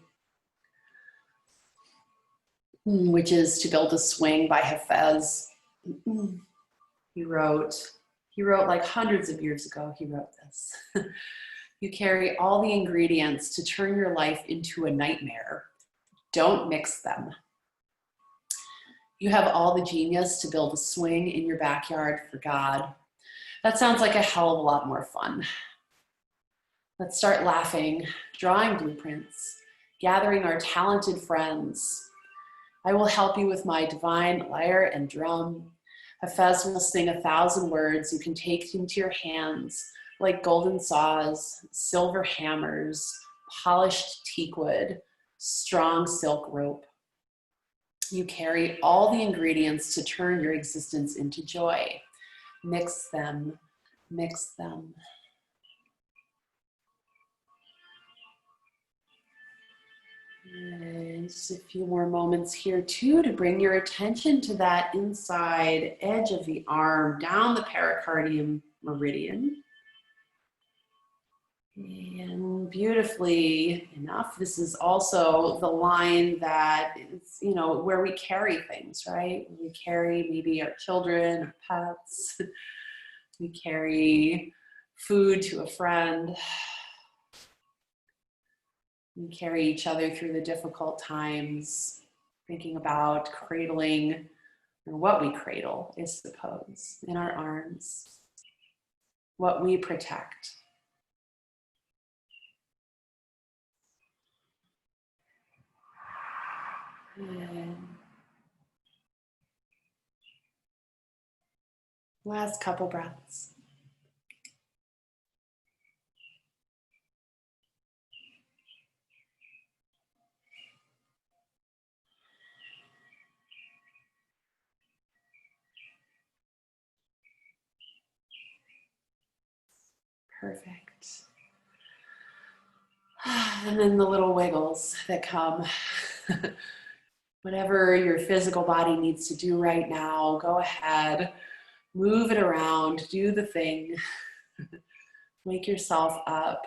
S1: which is To Build a Swing by Hafiz. He wrote like hundreds of years ago, he wrote this. You carry all the ingredients to turn your life into a nightmare. Don't mix them. You have all the genius to build a swing in your backyard for God. That sounds like a hell of a lot more fun. Let's start laughing, drawing blueprints, gathering our talented friends. I will help you with my divine lyre and drum. Hafiz will sing 1,000 words you can take into your hands, like golden saws, silver hammers, polished teakwood, strong silk rope. You carry all the ingredients to turn your existence into joy. Mix them, mix them. And just a few more moments here too to bring your attention to that inside edge of the arm, down the pericardium meridian. And beautifully enough, this is also the line that is, you know, where we carry things, right? We carry maybe our children, our pets. We carry food to a friend. We carry each other through the difficult times, thinking about cradling, or what we cradle, I suppose, in our arms, what we protect. And last couple breaths. Perfect. And then the little wiggles that come. Whatever your physical body needs to do right now, go ahead, move it around, do the thing. Wake yourself up,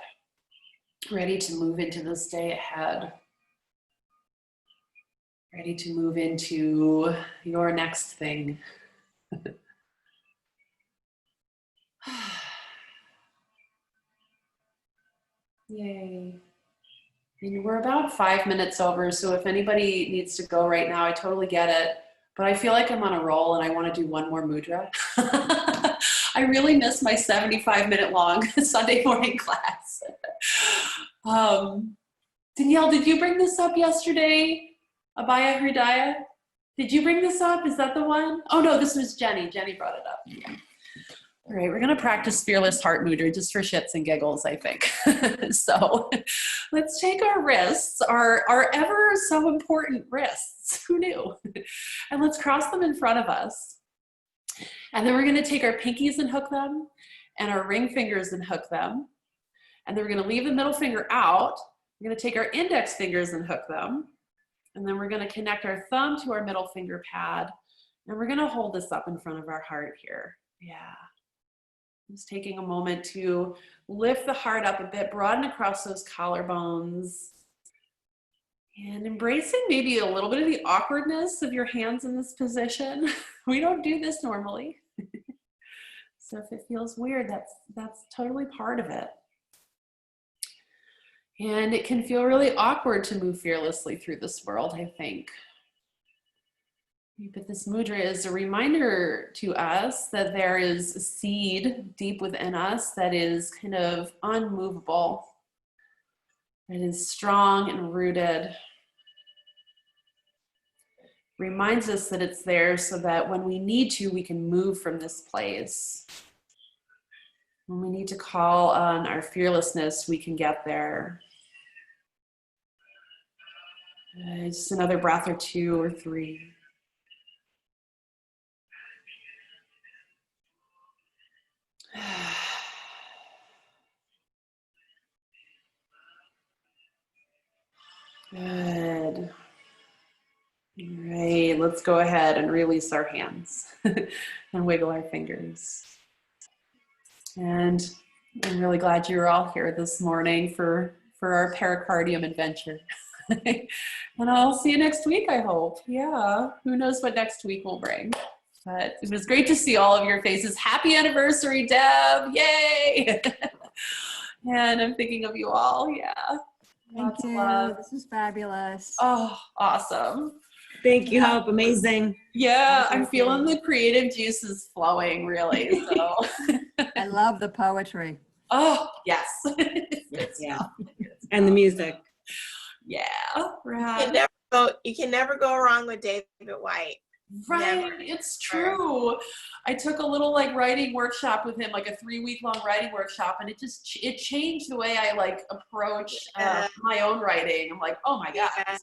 S1: ready to move into this day ahead. Ready to move into your next thing. Yay. And we're about 5 minutes over, so if anybody needs to go right now, I totally get it. But I feel like I'm on a roll and I want to do one more mudra. I really miss my 75-minute long Sunday morning class. Danielle, did you bring this up yesterday? Abhaya Hridaya? Did you bring this up? Is that the one? Oh no, this was Jenny. Jenny brought it up. Yeah. All right, we're gonna practice Fearless Heart Mudra just for shits and giggles, I think. So let's take our wrists, our ever so important wrists, who knew? And let's cross them in front of us. And then we're gonna take our pinkies and hook them, and our ring fingers and hook them. And then we're gonna leave the middle finger out. We're gonna take our index fingers and hook them. And then we're gonna connect our thumb to our middle finger pad. And we're gonna hold this up in front of our heart here. Yeah. Just taking a moment to lift the heart up a bit, broaden across those collarbones, and embracing maybe a little bit of the awkwardness of your hands in this position. We don't do this normally. So if it feels weird, that's totally part of it. And it can feel really awkward to move fearlessly through this world, I think. But this mudra is a reminder to us that there is a seed deep within us that is kind of unmovable, that is strong and rooted. Reminds us that it's there so that when we need to, we can move from this place. When we need to call on our fearlessness, we can get there. Just another breath or two or three. Good. All right, let's go ahead and release our hands and wiggle our fingers. And I'm really glad you're all here this morning for our pericardium adventure. And I'll see you next week, I hope. Yeah, who knows what next week will bring. But it was great to see all of your faces. Happy anniversary, Deb. Yay. And I'm thinking of you all. Yeah.
S6: Thank
S1: Lots of
S6: you.
S1: love.
S6: This was fabulous.
S1: Oh, awesome.
S7: Thank you, Hope. Amazing.
S1: Yeah, I'm feeling the creative juices flowing, really. So.
S6: I love the poetry.
S1: Oh, yes.
S7: Yeah. And the music.
S1: Yeah, right.
S8: You can never go wrong with David Whyte.
S1: Right,
S8: Never.
S1: it's true. I took a little like writing workshop with him, like a 3-week-long writing workshop, and it changed the way I like approach my own writing. I'm like, oh my God,
S8: Yeah.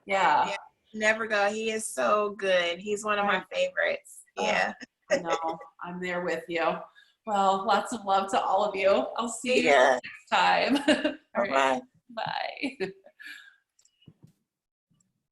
S1: yeah.
S8: Yeah. Never go. He is so good. He's one of my favorites. Yeah.
S1: I know. I'm there with you. Well, lots of love to all of you. I'll see you
S8: Yeah.
S1: next time. All right.
S8: Bye.
S1: Bye.